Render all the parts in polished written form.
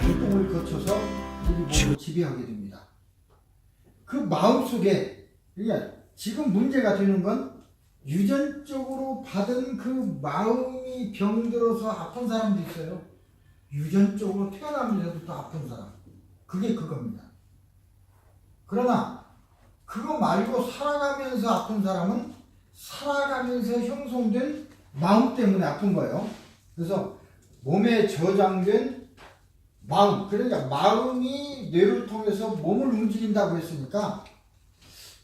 고통을 거쳐서 우리 몸을 지배하게 됩니다. 그 마음속에, 그러니까 지금 문제가 되는 건 유전적으로 받은 그 마음이 병들어서 아픈 사람도 있어요. 유전적으로 태어나면서부터 아픈 사람. 그게 그겁니다. 그러나 그거 말고 살아가면서 아픈 사람은 살아가면서 형성된 마음 때문에 아픈 거예요. 그래서 몸에 저장된 마음, 그러니까 마음이 뇌를 통해서 몸을 움직인다고 했으니까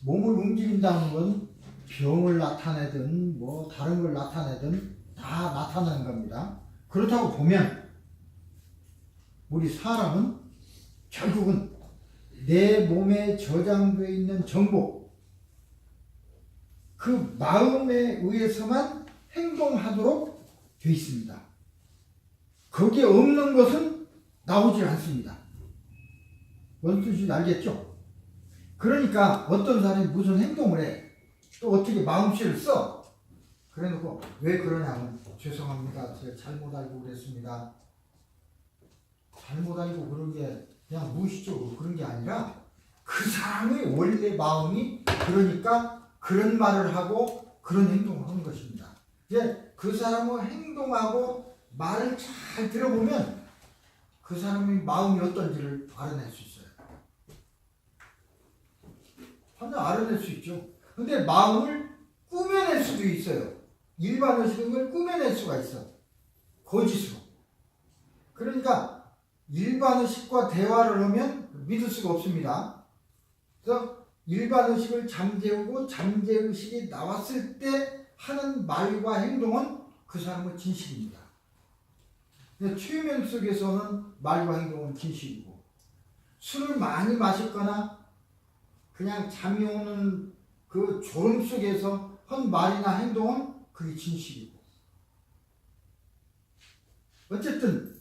몸을 움직인다는 건 병을 나타내든 뭐 다른 걸 나타내든 다 나타나는 겁니다. 그렇다고 보면 우리 사람은 결국은 내 몸에 저장되어 있는 정보, 그 마음에 의해서만 행동하도록 되어 있습니다. 거기에 없는 것은 나오지 않습니다. 뭔 뜻인지 알겠죠? 그러니까 어떤 사람이 무슨 행동을 해, 또 어떻게 마음씨를 써, 그래 놓고 왜 그러냐면 죄송합니다, 제가 잘못 알고 그랬습니다. 잘못 알고 그런 게 그냥 무의식적으로 그런 게 아니라 그 사람의 원래 마음이 그러니까 그런 말을 하고 그런 행동을 하는 것입니다. 이제 그 사람의 행동하고 말을 잘 들어보면 그 사람의 마음이 어떤지를 알아낼 수 있어요. 완전 알아낼 수 있죠. 근데 마음을 꾸며낼 수도 있어요. 일반 의식은 걸 꾸며낼 수가 있어. 거짓으로. 그러니까 일반 의식과 대화를 하면 믿을 수가 없습니다. 그래서 일반 의식을 잠재우고 잠재의식이 나왔을 때 하는 말과 행동은 그 사람의 진실입니다. 최면 속에서는 말과 행동은 진실이고, 술을 많이 마셨거나 그냥 잠이 오는 그 졸음 속에서 한 말이나 행동은 그게 진실이고, 어쨌든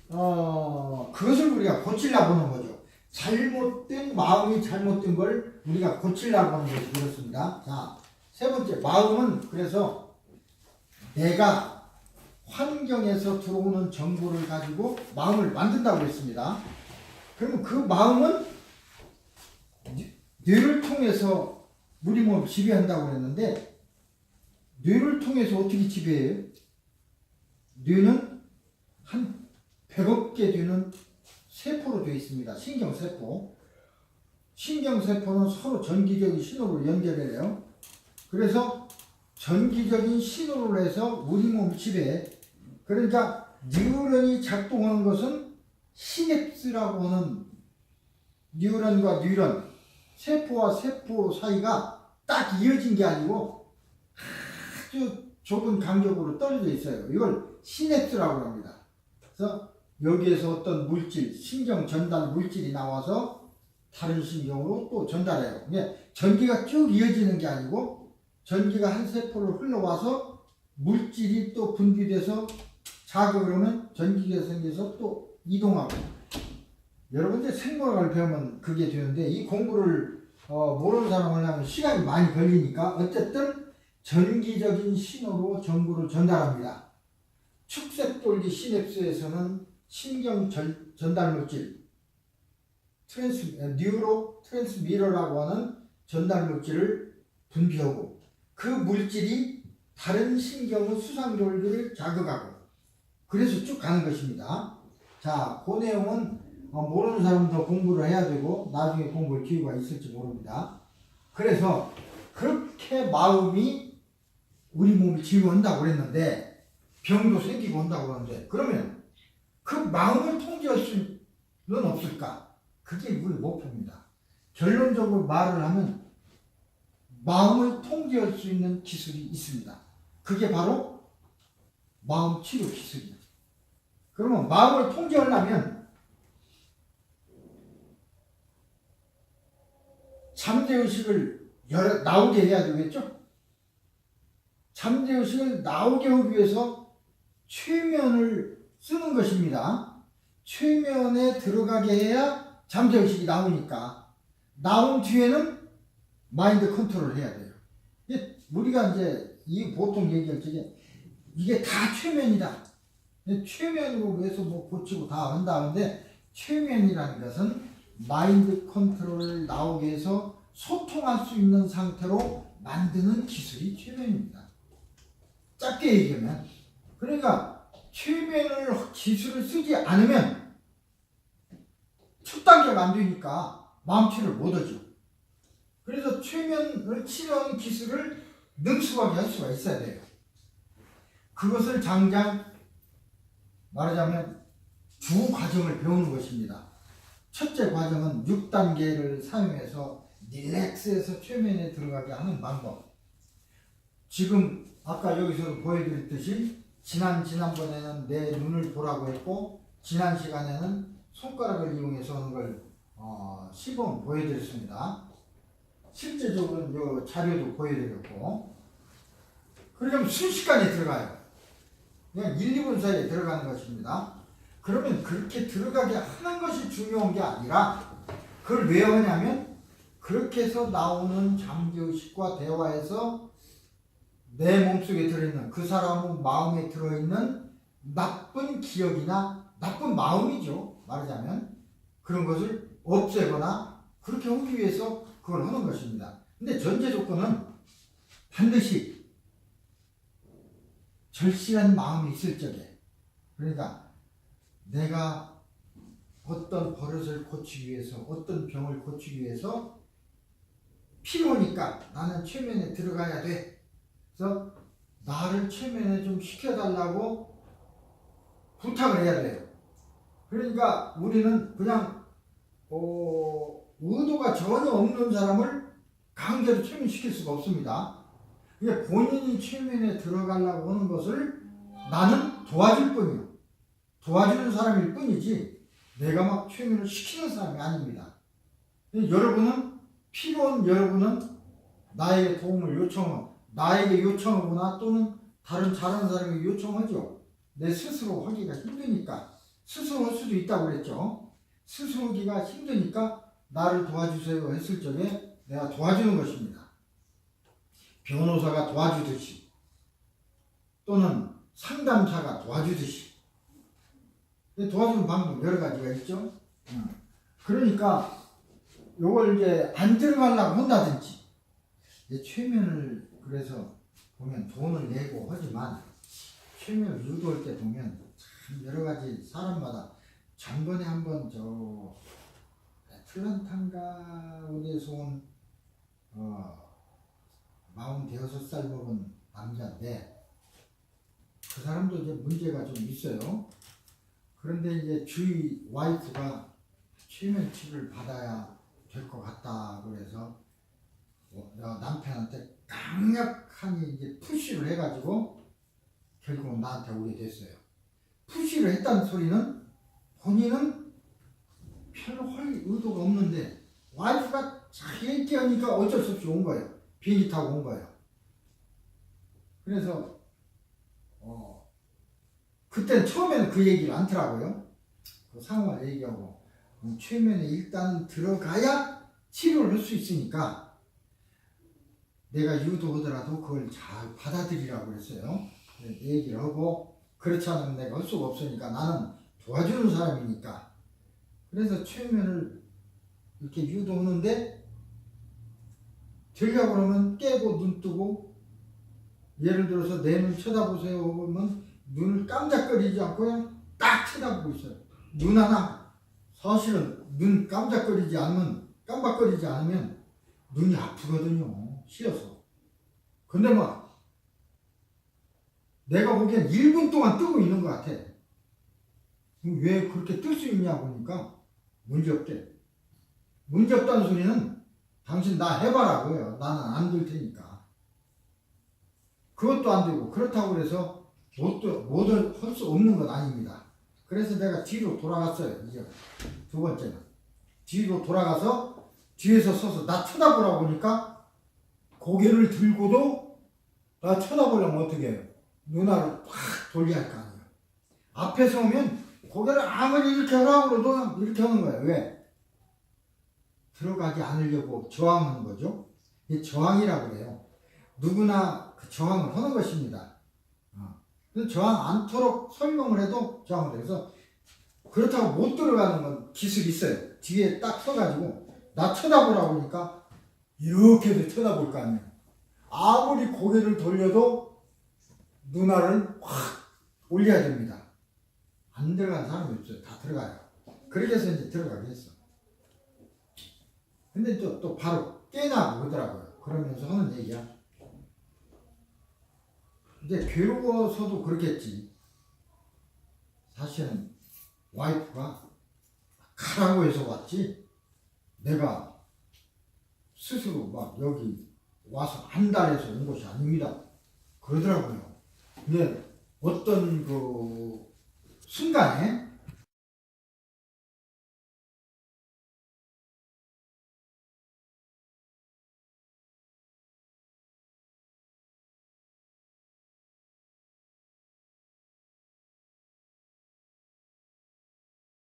그것을 우리가 고치려고 하는 거죠. 잘못된 마음이 잘못된 걸 우리가 고치려고 하는 것이 그렇습니다. 자, 세 번째, 마음은 그래서 내가 환경에서 들어오는 정보를 가지고 마음을 만든다고 했습니다. 그러면 그 마음은 뇌를 통해서 우리 몸을 지배한다고 했는데, 뇌를 통해서 어떻게 지배해요? 뇌는 한 100억 개 되는 세포로 되어 있습니다. 신경세포. 신경세포는 서로 전기적인 신호를 연결해요. 그래서 전기적인 신호를 해서 우리 몸을 지배해. 그러니까 뉴런이 작동하는 것은 시냅스라고 하는, 뉴런과 뉴런, 세포와 세포 사이가 딱 이어진 게 아니고 아주 좁은 간격으로 떨어져 있어요. 이걸 시냅스라고 합니다. 그래서 여기에서 어떤 물질, 신경 전달 물질이 나와서 다른 신경으로 또 전달해요. 근데 전기가 쭉 이어지는 게 아니고 전기가 한 세포로 흘러와서 물질이 또 분비돼서 자극을 하면 전기가 생겨서 또 이동하고. 여러분들 생물학을 배우면 그게 되는데, 이 공부를 모르는 사람을 하면 시간이 많이 걸리니까 어쨌든 전기적인 신호로 정보를 전달합니다. 축색돌기 시냅스에서는 신경 전달 물질, 뉴로 트랜스미러라고 하는 전달 물질을 분비하고, 그 물질이 다른 신경의 수상돌기를 자극하고, 그래서 쭉 가는 것입니다. 자, 그 내용은 모르는 사람도 공부를 해야 되고 나중에 공부할 기회가 있을지 모릅니다. 그래서 그렇게 마음이 우리 몸을 지배한다고 그랬는데, 병도 생기고 한다고 그러는데, 그러면 그 마음을 통제할 수는 없을까? 그게 우리 목표입니다. 결론적으로 말을 하면 마음을 통제할 수 있는 기술이 있습니다. 그게 바로 마음 치료 기술이에요. 그러면 마음을 통제하려면 잠재의식을 나오게 해야 되겠죠? 잠재의식을 나오게 하기 위해서 최면을 쓰는 것입니다. 최면에 들어가게 해야 잠재의식이 나오니까, 나온 뒤에는 마인드 컨트롤을 해야 돼요. 우리가 이제 이 보통 얘기할 적에 이게 다 최면이다. 최면으로 해서 뭐 고치고 다 한다는데, 최면이라는 것은 마인드 컨트롤을 나오게 해서 소통할 수 있는 상태로 만드는 기술이 최면입니다. 짧게 얘기하면, 그러니까 최면을 기술을 쓰지 않으면 첫 단계가 안 되니까 마음치를 못하죠. 그래서 최면을 치는 기술을 능숙하게 할 수가 있어야 돼요. 그것을 당장 말하자면 두 과정을 배우는 것입니다. 첫째 과정은 6단계를 사용해서 릴렉스해서 최면에 들어가게 하는 방법. 지금 아까 여기서도 보여드렸듯이 지난번에는 내 눈을 보라고 했고, 지난 시간에는 손가락을 이용해서 하는 걸 시범 보여드렸습니다. 실제적으로는 요 자료도 보여드렸고, 그러면 순식간에 들어가요. 그냥 1, 2분 사이에 들어가는 것입니다. 그러면 그렇게 들어가게 하는 것이 중요한 게 아니라, 그걸 왜 하냐면 그렇게 해서 나오는 잠재의식과 대화에서 내 몸속에 들어있는, 그 사람 마음에 들어있는 나쁜 기억이나 나쁜 마음이죠, 말하자면 그런 것을 없애거나 그렇게 하기 위해서 그걸 하는 것입니다. 근데 전제 조건은 반드시 절실한 마음이 있을 적에, 그러니까 내가 어떤 버릇을 고치기 위해서, 어떤 병을 고치기 위해서 필요니까 나는 최면에 들어가야 돼. 그래서 나를 최면에 좀 시켜달라고 부탁을 해야 돼요. 그러니까 우리는 그냥 의도가 전혀 없는 사람을 강제로 최면시킬 수가 없습니다. 이게 본인이 최면에 들어가려고 하는 것을 나는 도와줄 뿐이에요. 도와주는 사람일 뿐이지 내가 막 최면을 시키는 사람이 아닙니다. 여러분은 나에게 도움을 나에게 요청하거나 또는 다른 잘하는 사람에게 요청하죠. 내 스스로 하기가 힘드니까. 스스로 할 수도 있다고 그랬죠. 스스로 하기가 힘드니까 나를 도와주세요 했을 적에 내가 도와주는 것입니다. 변호사가 도와주듯이 또는 상담사가 도와주듯이 도와주는 방법 여러 가지가 있죠. 그러니까 요걸 이제 안 들어가려고 한다든지, 최면을 그래서 보면 돈을 내고 하지만 최면을 유도할 때 보면 참 여러 가지 사람마다, 전번에 한번 저 애틀란타인가 어디에서 온 46살 먹은 남자인데, 그 사람도 이제 문제가 좀 있어요. 그런데 이제 주위 와이프가 최면 치료를 받아야 될 것 같다 그래서 남편한테 강력하게 이제 푸시를 해가지고 결국은 나한테 오게 됐어요. 푸시를 했다는 소리는 본인은 별로 할 의도가 없는데 와이프가 자기 하니까 어쩔 수 없이 온 거예요. 비행기 타고 온 거예요. 그래서 그때는 처음에는 그 얘기를 안 하더라고요. 그 상황을 얘기하고 최면에 일단 들어가야 치료를 할 수 있으니까 내가 유도하더라도 그걸 잘 받아들이라고 그랬어요. 얘기를 하고, 그렇지 않으면 내가 할 수가 없으니까 나는 도와주는 사람이니까. 그래서 최면을 이렇게 유도하는데 되려고 그러면 깨고 눈 뜨고, 예를 들어서 내 눈 쳐다보세요 하면 눈을 깜짝거리지 않고 그냥 딱 쳐다보고 있어요. 눈 하나, 사실은 눈 깜빡거리지 않으면 눈이 아프거든요. 쉬어서. 근데 막 내가 보기엔 1분 동안 뜨고 있는 것 같아. 왜 그렇게 뜰 수 있냐 보니까 문제없대. 문제없다는 소리는 당신 나 해봐라고요. 나는 안 될 테니까. 그것도 안 되고, 그렇다고 그래서 뭐든 할 수 없는 건 아닙니다. 그래서 내가 뒤로 돌아갔어요. 이제 두 번째는 뒤로 돌아가서 뒤에서 서서 나 쳐다보라고 하니까 고개를 들고도 나 쳐다보려면 어떻게 해요? 눈알을 확 돌려야 할 거 아니에요. 앞에서 오면 고개를 아무리 이렇게 하라고 해도 이렇게 하는 거예요. 왜? 들어가지 않으려고 저항하는 거죠. 이게 저항이라고 그래요. 누구나 그 저항을 하는 것입니다. 저항 않도록 설명을 해도 저항을 해서 그렇다고 못 들어가는 건 기술이 있어요. 뒤에 딱 서가지고 나 쳐다보라고 하니까 이렇게도 쳐다볼 거 아니에요. 아무리 고개를 돌려도 눈알을 확 올려야 됩니다. 안 들어간 사람이 없어요. 다 들어가요. 그렇게 해서 이제 들어가게 했어. 근데 또 바로 깨나 그러더라고요. 그러면서 하는 얘기야. 이제 괴로워서도 그렇겠지. 사실은 와이프가 가라고 해서 왔지. 내가 스스로 막 여기 와서 한 달에서 온 것이 아닙니다. 그러더라고요. 근데 어떤 그 순간에